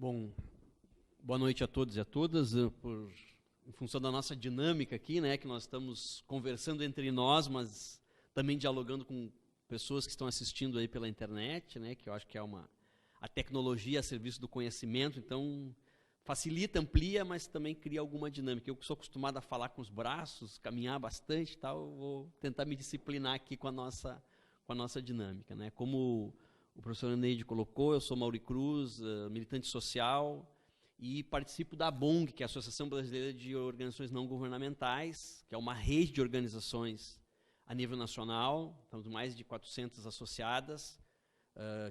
Bom, boa noite a todos e a todas. Em função da nossa dinâmica aqui, né, que nós estamos conversando entre nós, mas também dialogando com pessoas que estão assistindo aí pela internet, né, que eu acho que é a tecnologia a serviço do conhecimento, então facilita, amplia, mas também cria alguma dinâmica. Eu que sou acostumado a falar com os braços, caminhar bastante e tal, vou tentar me disciplinar aqui com a nossa dinâmica, né. Como o professor Neide colocou, eu sou Mauri Cruz, militante social, e participo da ABONG, que é a Associação Brasileira de Organizações Não Governamentais, que é uma rede de organizações a nível nacional, estamos mais de 400 associadas,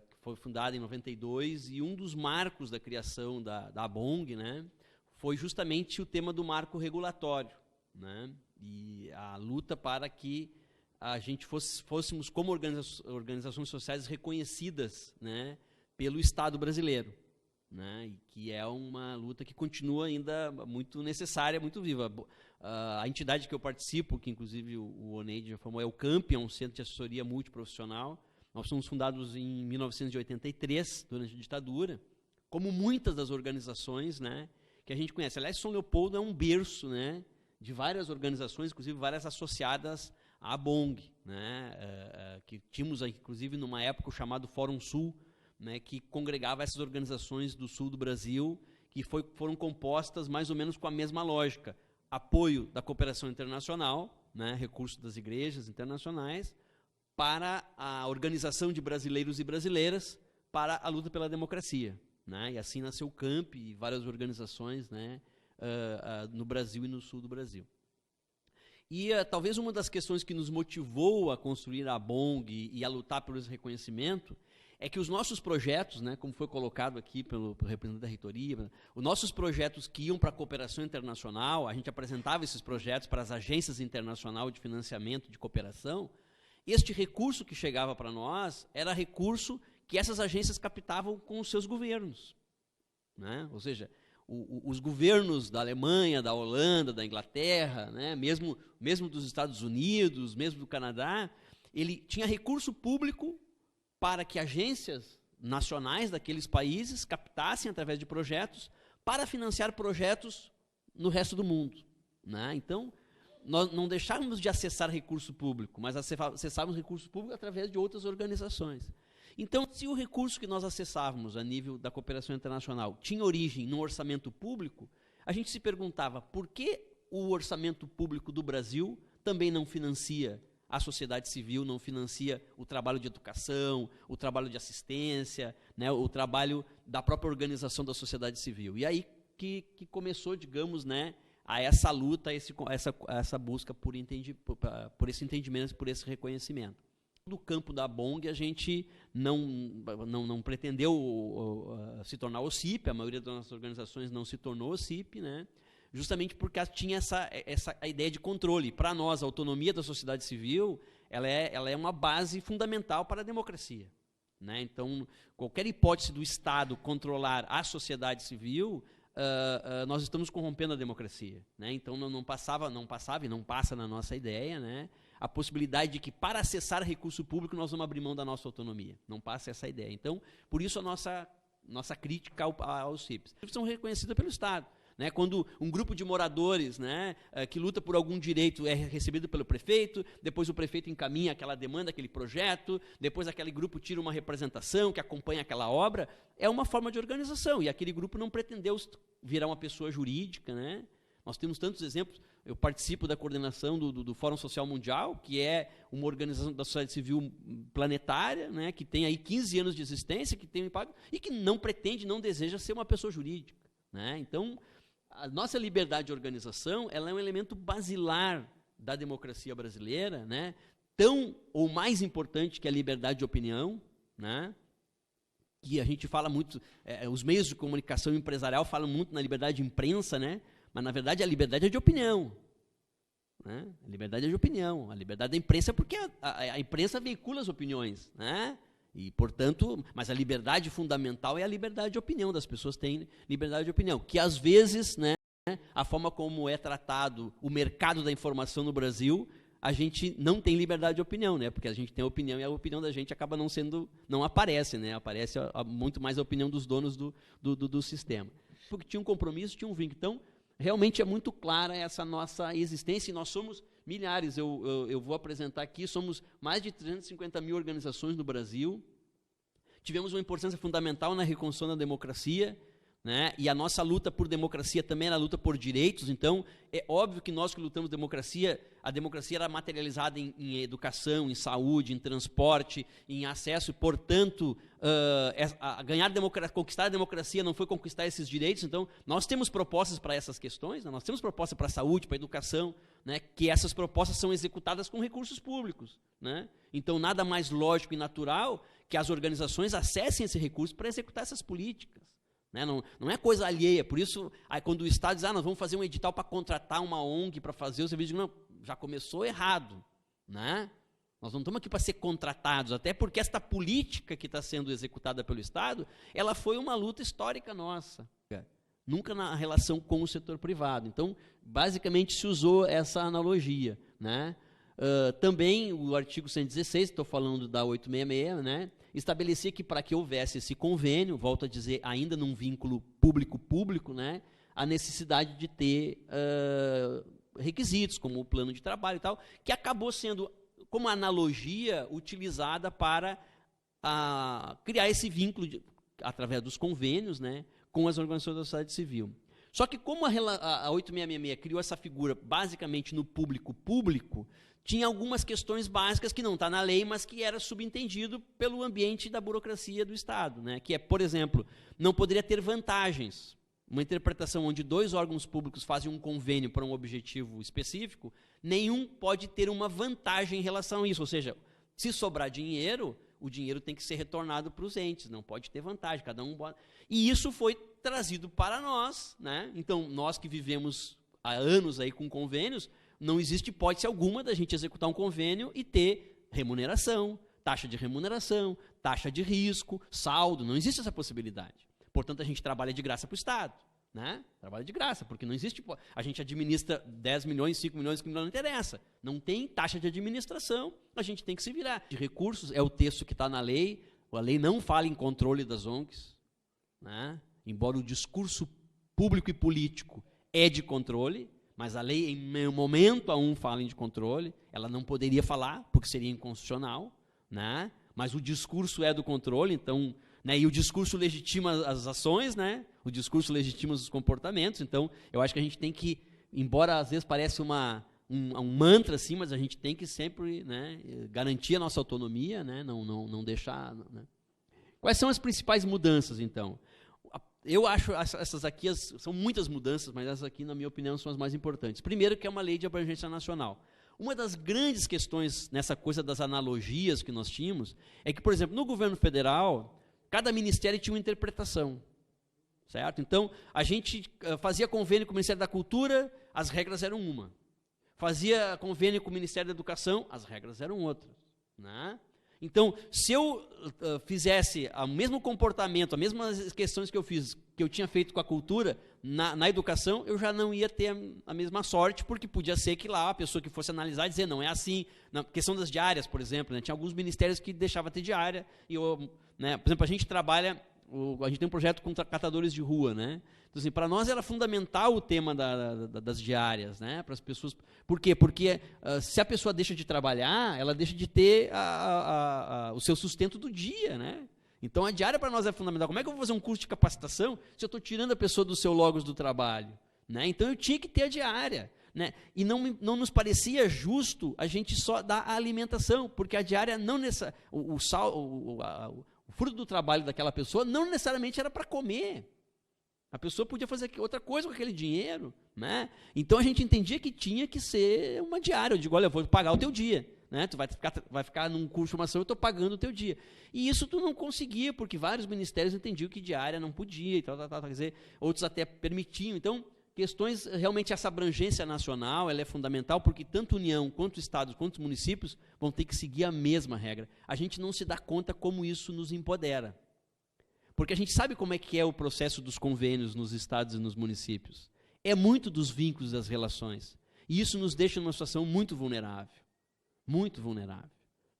que foi fundada em 92, e um dos marcos da criação da ABONG, né, foi justamente o tema do marco regulatório, né, e a luta para que a gente fôssemos como organizações sociais reconhecidas, né, pelo Estado brasileiro, né, e que é uma luta que continua ainda muito necessária, muito viva. A entidade que eu participo, que inclusive o Oneide já falou, é o CAMP, é um centro de assessoria multiprofissional. Nós somos fundados em 1983, durante a ditadura, como muitas das organizações, né, que a gente conhece. Aliás, São Leopoldo é um berço, né, de várias organizações, inclusive várias associadas à ABONG, né, que tínhamos, inclusive, numa época, o chamado Fórum Sul, né, que congregava essas organizações do sul do Brasil, que foram compostas mais ou menos com a mesma lógica. Apoio da cooperação internacional, né, recurso das igrejas internacionais, para a organização de brasileiros e brasileiras para a luta pela democracia, né, e assim nasceu o CAMP e várias organizações, né, no Brasil e no sul do Brasil. E talvez uma das questões que nos motivou a construir a ABONG e a lutar pelo esse reconhecimento é que os nossos projetos, né, como foi colocado aqui pelo representante da reitoria, os nossos projetos que iam para a cooperação internacional, a gente apresentava esses projetos para as agências internacionais de financiamento de cooperação, este recurso que chegava para nós era recurso que essas agências captavam com os seus governos, né? Ou seja, os governos da Alemanha, da Holanda, da Inglaterra, né, mesmo dos Estados Unidos, mesmo do Canadá, ele tinha recurso público para que agências nacionais daqueles países captassem através de projetos para financiar projetos no resto do mundo, né? Então, nós não deixávamos de acessar recurso público, mas acessávamos recurso público através de outras organizações. Então, se o recurso que nós acessávamos a nível da cooperação internacional tinha origem no orçamento público, a gente se perguntava por que o orçamento público do Brasil também não financia a sociedade civil, não financia o trabalho de educação, o trabalho de assistência, né, o trabalho da própria organização da sociedade civil. E aí que começou, digamos, né, a essa luta, essa busca por esse entendimento, por esse reconhecimento. No campo da ABONG, a gente não pretendeu se tornar OCIP, a maioria das nossas organizações não se tornou OCIP, né? Justamente porque tinha a ideia de controle. Para nós, a autonomia da sociedade civil ela é uma base fundamental para a democracia, né? Então, qualquer hipótese do Estado controlar a sociedade civil, nós estamos corrompendo a democracia, né? Então, não passava e não passa na nossa ideia, né, a possibilidade de que, para acessar recurso público, nós vamos abrir mão da nossa autonomia. Não passa essa ideia. Então, por isso a nossa crítica aos CIPs. Eles são reconhecidos pelo Estado, né? Quando um grupo de moradores, né, que luta por algum direito é recebido pelo prefeito, depois o prefeito encaminha aquela demanda, aquele projeto, depois aquele grupo tira uma representação que acompanha aquela obra, é uma forma de organização, e aquele grupo não pretendeu virar uma pessoa jurídica, né? Nós temos tantos exemplos. Eu participo da coordenação do Fórum Social Mundial, que é uma organização da sociedade civil planetária, né, que tem aí 15 anos de existência, que tem um impacto, e que não pretende, não deseja ser uma pessoa jurídica, né? Então, a nossa liberdade de organização ela é um elemento basilar da democracia brasileira, né, tão ou mais importante que a liberdade de opinião, né, que a gente fala muito, os meios de comunicação empresarial falam muito na liberdade de imprensa, né? Mas, na verdade, a liberdade é de opinião, né? A liberdade é de opinião. A liberdade da imprensa é porque a imprensa veicula as opiniões, né? E, portanto, mas a liberdade fundamental é a liberdade de opinião. Das pessoas têm liberdade de opinião. Que, às vezes, né, a forma como é tratado o mercado da informação no Brasil a gente não tem liberdade de opinião, né? Porque a gente tem opinião e a opinião da gente acaba não aparece, né? Aparece muito mais a opinião dos donos do sistema. Porque tinha um compromisso, tinha um vínculo. Então, realmente é muito clara essa nossa existência, e nós somos milhares. Eu vou apresentar aqui, somos mais de 350 mil organizações no Brasil. Tivemos uma importância fundamental na reconstrução da democracia, né? E a nossa luta por democracia também era a luta por direitos. Então, é óbvio que nós que lutamos democracia, a democracia era materializada em educação, em saúde, em transporte, em acesso, e, portanto, conquistar a democracia não foi conquistar esses direitos. Então, nós temos propostas para essas questões, né? Nós temos propostas para a saúde, para a educação, né? Que essas propostas são executadas com recursos públicos, né? Então, nada mais lógico e natural que as organizações acessem esse recurso para executar essas políticas. Né? Não é coisa alheia. Por isso, aí, quando o Estado diz, nós vamos fazer um edital para contratar uma ONG para fazer o serviço, não, já começou errado. Né? Nós não estamos aqui para ser contratados, até porque esta política que está sendo executada pelo Estado, ela foi uma luta histórica nossa, nunca na relação com o setor privado. Então, basicamente, se usou essa analogia. Né? Também o artigo 116, estou falando da 866, né? Estabelecia que para que houvesse esse convênio, volto a dizer, ainda num vínculo público-público, né, a necessidade de ter requisitos, como o plano de trabalho e tal, que acabou sendo, como analogia, utilizada para criar esse vínculo, através dos convênios, né, com as organizações da sociedade civil. Só que como a 8666 criou essa figura basicamente no público-público, tinha algumas questões básicas que não está na lei, mas que era subentendido pelo ambiente da burocracia do Estado, né? Que é, por exemplo, não poderia ter vantagens. Uma interpretação onde 2 órgãos públicos fazem um convênio para um objetivo específico, nenhum pode ter uma vantagem em relação a isso. Ou seja, se sobrar dinheiro, o dinheiro tem que ser retornado para os entes, não pode ter vantagem, cada um bota. E isso foi trazido para nós, né? Então, nós que vivemos há anos aí com convênios, não existe hipótese alguma da gente executar um convênio e ter remuneração, taxa de risco, saldo, não existe essa possibilidade. Portanto, a gente trabalha de graça para o Estado, né? Trabalha de graça, porque não existe, a gente administra 10 milhões, 5 milhões, que não interessa. Não tem taxa de administração, a gente tem que se virar. De recursos, é o texto que está na lei, a lei não fala em controle das ONGs, né? Embora o discurso público e político é de controle, mas a lei, em momento algum, fala de controle, ela não poderia falar, porque seria inconstitucional, né? Mas o discurso é do controle, então, né? E o discurso legitima as ações, né? O discurso legitima os comportamentos, então, eu acho que a gente tem que, embora às vezes pareça um mantra, assim, mas a gente tem que sempre, né, garantir a nossa autonomia, né? Não deixar... Né? Quais são as principais mudanças, então? Eu acho essas aqui, são muitas mudanças, mas essas aqui, na minha opinião, são as mais importantes. Primeiro, que é uma lei de abrangência nacional. Uma das grandes questões nessa coisa das analogias que nós tínhamos, é que, por exemplo, no governo federal, cada ministério tinha uma interpretação, certo? Então, a gente fazia convênio com o Ministério da Cultura, as regras eram uma. Fazia convênio com o Ministério da Educação, as regras eram outras, né? Então, se eu fizesse o mesmo comportamento, as mesmas questões que eu tinha feito com a cultura, na educação, eu já não ia ter a mesma sorte, porque podia ser que lá a pessoa que fosse analisar e dizer, não é assim. Na questão das diárias, por exemplo, né, tinha alguns ministérios que deixavam ter diária, né, por exemplo, a gente tem um projeto com catadores de rua, né? Então, assim, para nós era fundamental o tema das diárias, né? Para as pessoas. Por quê? Porque se a pessoa deixa de trabalhar, ela deixa de ter o seu sustento do dia, né? Então a diária para nós é fundamental. Como é que eu vou fazer um curso de capacitação se eu estou tirando a pessoa do seu logos do trabalho? Né? Então eu tinha que ter a diária. Né? E não nos parecia justo a gente só dar a alimentação, porque a diária não o fruto do trabalho daquela pessoa não necessariamente era para comer. A pessoa podia fazer outra coisa com aquele dinheiro, né? Então a gente entendia que tinha que ser uma diária. Eu digo, olha, eu vou pagar o teu dia, né? Tu vai ficar num curso de formação, eu estou pagando o teu dia. E isso tu não conseguia, porque vários ministérios entendiam que diária não podia, e tal, quer dizer, outros até permitiam. Então, questões, realmente essa abrangência nacional, ela é fundamental, porque tanto União, quanto Estados, quanto municípios vão ter que seguir a mesma regra. A gente não se dá conta como isso nos empodera. Porque a gente sabe como é que é o processo dos convênios nos estados e nos municípios. É muito dos vínculos das relações. E isso nos deixa numa situação muito vulnerável. muito vulnerável,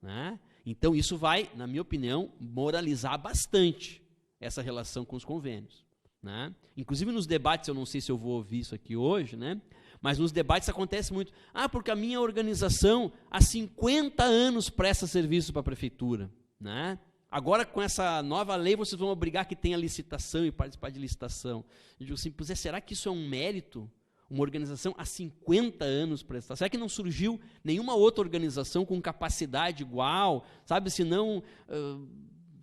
né? Então, isso vai, na minha opinião, moralizar bastante essa relação com os convênios, né? Inclusive, nos debates, eu não sei se eu vou ouvir isso aqui hoje, né? Mas nos debates acontece muito. Porque a minha organização há 50 anos presta serviço para a prefeitura, né? Agora, com essa nova lei, vocês vão obrigar que tenha licitação e participar de licitação. Eu digo assim, será que isso é um mérito? Uma organização há 50 anos prestar. Será que não surgiu nenhuma outra organização com capacidade igual? Sabe, se não,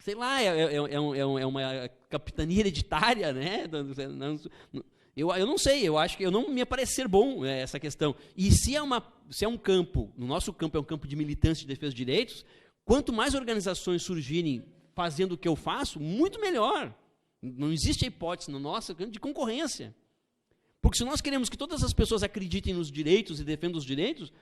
sei lá, é uma capitania hereditária, né? Eu não sei, eu acho que eu não me parece ser bom essa questão. E se é um campo, no nosso campo é um campo de militância de defesa de direitos, quanto mais organizações surgirem fazendo o que eu faço, muito melhor. Não existe a hipótese no nosso campo de concorrência. Porque se nós queremos que todas as pessoas acreditem nos direitos e defendam os direitos,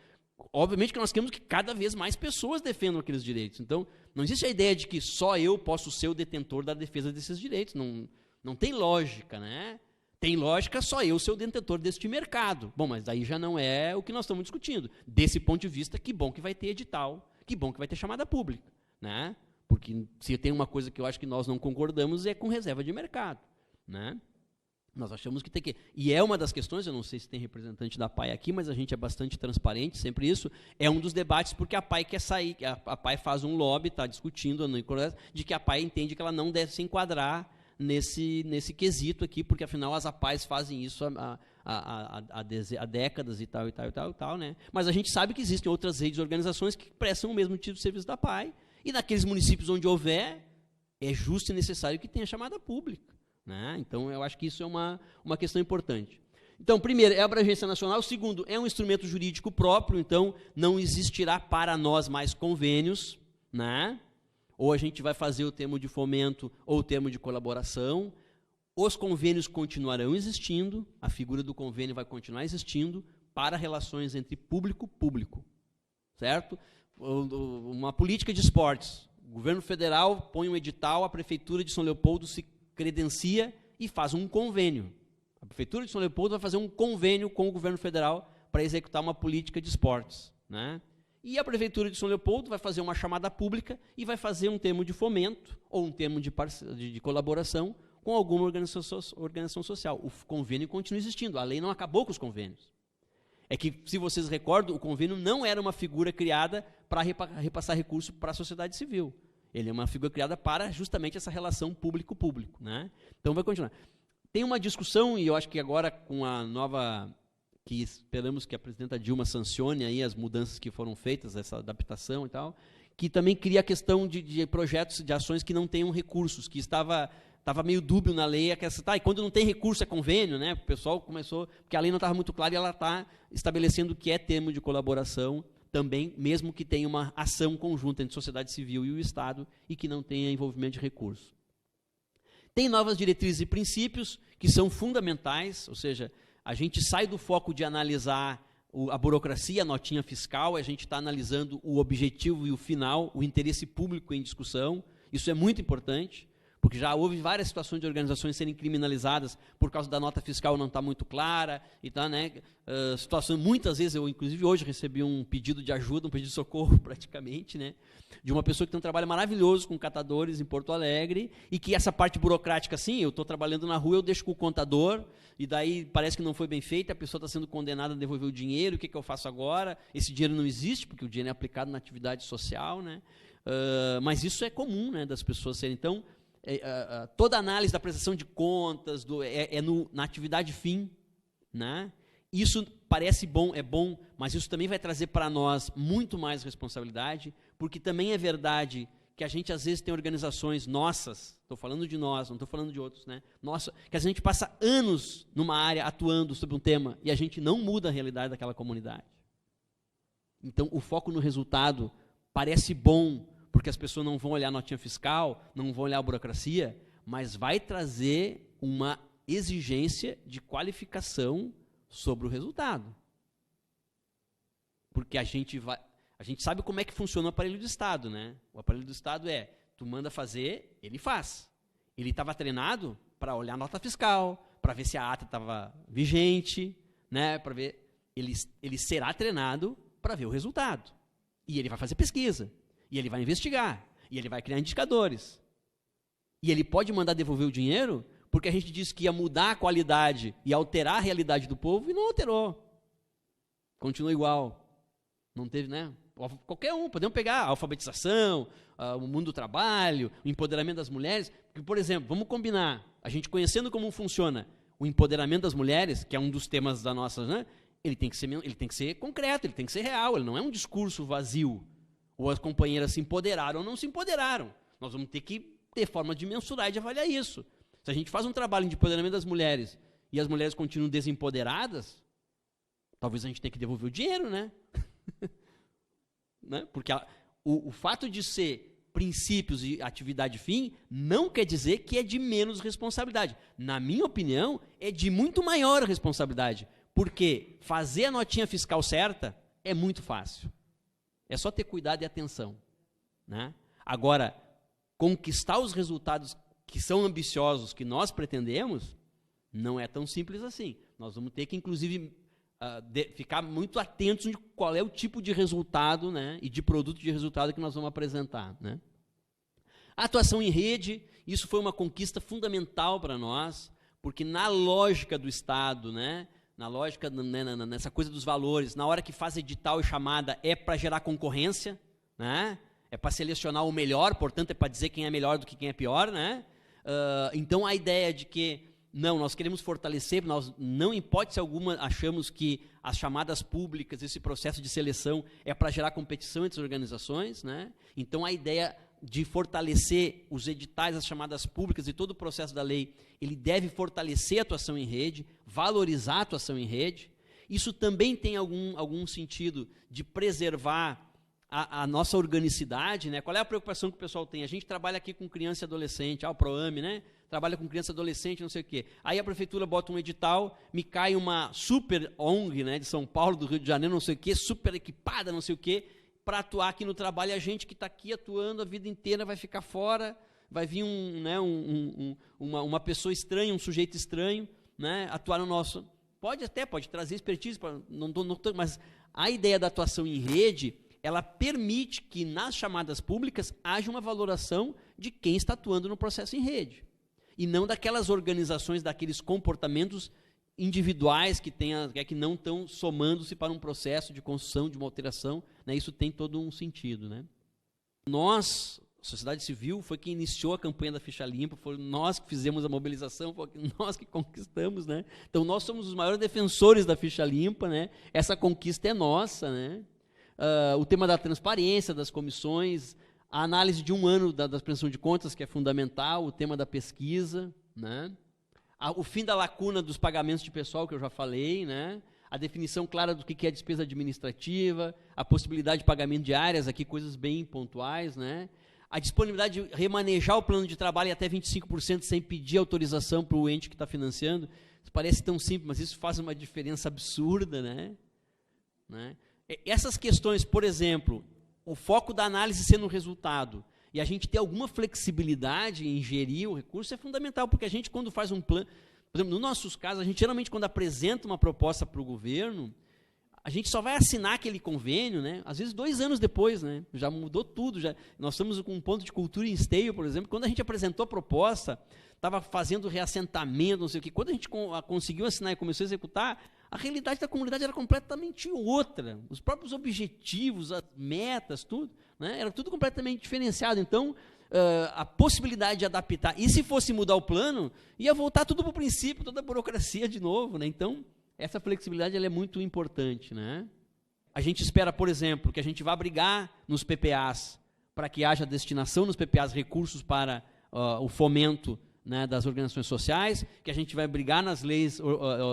obviamente que nós queremos que cada vez mais pessoas defendam aqueles direitos. Então, não existe a ideia de que só eu posso ser o detentor da defesa desses direitos. Não tem lógica, né? Tem lógica só eu ser o detentor deste mercado. Bom, mas daí já não é o que nós estamos discutindo. Desse ponto de vista, que bom que vai ter edital, que bom que vai ter chamada pública, né? Porque se tem uma coisa que eu acho que nós não concordamos é com reserva de mercado, né? Nós achamos que tem que... E é uma das questões, eu não sei se tem representante da PAI aqui, mas a gente é bastante transparente, sempre isso. É um dos debates porque a PAI quer sair, a PAI faz um lobby, está discutindo no Congresso, de que a PAI entende que ela não deve se enquadrar nesse quesito aqui, porque afinal as APAIs fazem isso há décadas e tal, né? Mas a gente sabe que existem outras redes de organizações que prestam o mesmo tipo de serviço da PAI, e naqueles municípios onde houver, é justo e necessário que tenha chamada pública, né? Então, eu acho que isso é uma questão importante. Então, primeiro, é a abrangência nacional. Segundo, é um instrumento jurídico próprio, então não existirá para nós mais convênios, né? Ou a gente vai fazer o termo de fomento ou o termo de colaboração. Os convênios continuarão existindo, a figura do convênio vai continuar existindo para relações entre público-público, certo? Uma política de esportes. O governo federal põe um edital, a prefeitura de São Leopoldo se credencia e faz um convênio. A prefeitura de São Leopoldo vai fazer um convênio com o governo federal para executar uma política de esportes, né? E a prefeitura de São Leopoldo vai fazer uma chamada pública e vai fazer um termo de fomento ou um termo de colaboração com alguma organização social. O convênio continua existindo, a lei não acabou com os convênios. É que, se vocês recordam, o convênio não era uma figura criada para repassar recurso para a sociedade civil. Ele é uma figura criada para justamente essa relação público-público, né? Então, vai continuar. Tem uma discussão, e eu acho que agora com a nova, que esperamos que a presidenta Dilma sancione aí as mudanças que foram feitas, essa adaptação e tal, que também cria a questão de projetos, de ações que não tenham recursos, que estava meio dúbio na lei, e quando não tem recurso é convênio, né? O pessoal começou, porque a lei não estava muito clara e ela está estabelecendo o que é termo de colaboração também, mesmo que tenha uma ação conjunta entre a sociedade civil e o Estado e que não tenha envolvimento de recurso. Tem novas diretrizes e princípios que são fundamentais, ou seja, a gente sai do foco de analisar a burocracia, a notinha fiscal, a gente está analisando o objetivo e o final, o interesse público em discussão. Isso é muito importante, porque já houve várias situações de organizações serem criminalizadas por causa da nota fiscal não estar muito clara, e tá, né? Situações, muitas vezes, eu inclusive hoje recebi um pedido de ajuda, um pedido de socorro praticamente, né? De uma pessoa que tem um trabalho maravilhoso com catadores em Porto Alegre, e que essa parte burocrática, assim, eu estou trabalhando na rua, eu deixo com o contador, e daí parece que não foi bem feita, a pessoa está sendo condenada a devolver o dinheiro, o que eu faço agora? Esse dinheiro não existe, porque o dinheiro é aplicado na atividade social, né? Mas isso é comum, né, das pessoas serem. Então, toda análise da prestação de contas na atividade fim, né? Isso parece bom, é bom, mas isso também vai trazer para nós muito mais responsabilidade, porque também é verdade que a gente às vezes tem organizações nossas, estou falando de nós, não estou falando de outros, né? Nossa, que a gente passa anos numa área atuando sobre um tema e a gente não muda a realidade daquela comunidade. Então, o foco no resultado parece bom, porque as pessoas não vão olhar a notinha fiscal, não vão olhar a burocracia, mas vai trazer uma exigência de qualificação sobre o resultado. Porque a gente sabe como é que funciona o aparelho do Estado, né? O aparelho do Estado tu manda fazer, ele faz. Ele estava treinado para olhar a nota fiscal, para ver se a ata estava vigente, né? Para ver, ele será treinado para ver o resultado. E ele vai fazer pesquisa, e ele vai investigar, e ele vai criar indicadores. E ele pode mandar devolver o dinheiro porque a gente disse que ia mudar a qualidade e alterar a realidade do povo e não alterou. Continua igual. Não teve, né? Qualquer um, podemos pegar a alfabetização, o mundo do trabalho, o empoderamento das mulheres. Porque, por exemplo, vamos combinar, a gente conhecendo como funciona o empoderamento das mulheres, que é um dos temas da nossa, né? Ele tem que ser concreto, ele tem que ser real, ele não é um discurso vazio. Ou as companheiras se empoderaram ou não se empoderaram. Nós vamos ter que ter forma de mensurar e de avaliar isso. Se a gente faz um trabalho de empoderamento das mulheres e as mulheres continuam desempoderadas, talvez a gente tenha que devolver o dinheiro, né? Né? Porque o fato de ser princípios e atividade fim não quer dizer que é de menos responsabilidade. Na minha opinião, é de muito maior responsabilidade. Porque fazer a notinha fiscal certa é muito fácil. É só ter cuidado e atenção. Né? Agora, conquistar os resultados que são ambiciosos, que nós pretendemos, não é tão simples assim. Nós vamos ter que, inclusive, ficar muito atentos de qual é o tipo de resultado, né, e de produto de resultado que nós vamos apresentar. Né? A atuação em rede, isso foi uma conquista fundamental para nós, porque na lógica do Estado, né, na lógica, né, nessa coisa dos valores, na hora que faz edital e chamada é para gerar concorrência, né, é para selecionar o melhor, portanto é para dizer quem é melhor do que quem é pior. Né? Então a ideia de que não, nós queremos fortalecer, nós não, em hipótese alguma, achamos que as chamadas públicas, esse processo de seleção é para gerar competição entre as organizações. Né? Então a ideia de fortalecer os editais, as chamadas públicas e todo o processo da lei, ele deve fortalecer a atuação em rede, valorizar a atuação em rede. Isso também tem algum sentido de preservar a nossa organicidade. Né? Qual é a preocupação que o pessoal tem? A gente trabalha aqui com criança e adolescente, o PROAME, né? Trabalha com criança e adolescente, não sei o quê. Aí a prefeitura bota um edital, me cai uma super ONG, né, de São Paulo, do Rio de Janeiro, não sei o quê, super equipada, não sei o quê, para atuar aqui no trabalho, e a gente que está aqui atuando a vida inteira vai ficar fora, vai vir uma pessoa estranha, um sujeito estranho, né, atuar no nosso... Pode trazer expertise, mas a ideia da atuação em rede, ela permite que nas chamadas públicas haja uma valoração de quem está atuando no processo em rede. E não daquelas organizações, daqueles comportamentos individuais que não estão somando-se para um processo de construção, de uma alteração. Né? Isso tem todo um sentido. Né? Nós, a sociedade civil, foi quem iniciou a campanha da Ficha Limpa, foi nós que fizemos a mobilização, foi nós que conquistamos. Né? Então, nós somos os maiores defensores da Ficha Limpa. Né? Essa conquista é nossa. Né? O tema da transparência das comissões, a análise de um ano da prestação de contas, que é fundamental, o tema da pesquisa, né? O fim da lacuna dos pagamentos de pessoal, que eu já falei, né? A definição clara do que é despesa administrativa, a possibilidade de pagamento de áreas, aqui coisas bem pontuais, né? A disponibilidade de remanejar o plano de trabalho em até 25% sem pedir autorização para o ente que está financiando. Isso parece tão simples, mas isso faz uma diferença absurda. Né? Essas questões, por exemplo, o foco da análise ser no resultado, e a gente ter alguma flexibilidade em gerir o recurso é fundamental, porque a gente, quando faz um plano, por exemplo, nos nossos casos, a gente geralmente, quando apresenta uma proposta para o governo, a gente só vai assinar aquele convênio, né? Às vezes 2 anos depois, né? Já mudou tudo. Nós estamos com um ponto de cultura em Esteio, por exemplo, quando a gente apresentou a proposta, estava fazendo reassentamento, não sei o quê. Quando a gente conseguiu assinar e começou a executar, a realidade da comunidade era completamente outra. Os próprios objetivos, as metas, tudo, né? Era tudo completamente diferenciado. Então, a possibilidade de adaptar, e se fosse mudar o plano, ia voltar tudo para o princípio, toda a burocracia de novo. Né? Então, essa flexibilidade ela é muito importante. Né? A gente espera, por exemplo, que a gente vá brigar nos PPAs, para que haja destinação nos PPAs recursos para o fomento, né, das organizações sociais, que a gente vai brigar nas leis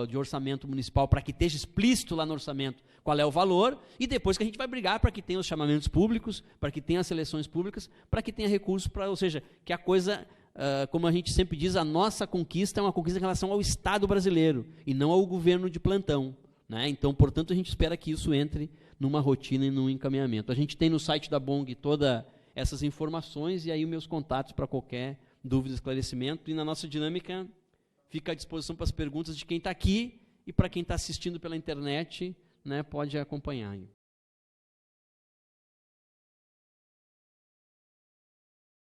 de orçamento municipal para que esteja explícito lá no orçamento qual é o valor, e depois que a gente vai brigar para que tenha os chamamentos públicos, para que tenha as seleções públicas, para que tenha recursos, ou seja, que a coisa, como a gente sempre diz, a nossa conquista é uma conquista em relação ao Estado brasileiro, e não ao governo de plantão. Né? Então, portanto, a gente espera que isso entre numa rotina e num encaminhamento. A gente tem no site da BONG todas essas informações, e aí meus contatos para qualquer dúvida, esclarecimento, e na nossa dinâmica fica à disposição para as perguntas de quem está aqui e para quem está assistindo pela internet, né, pode acompanhar.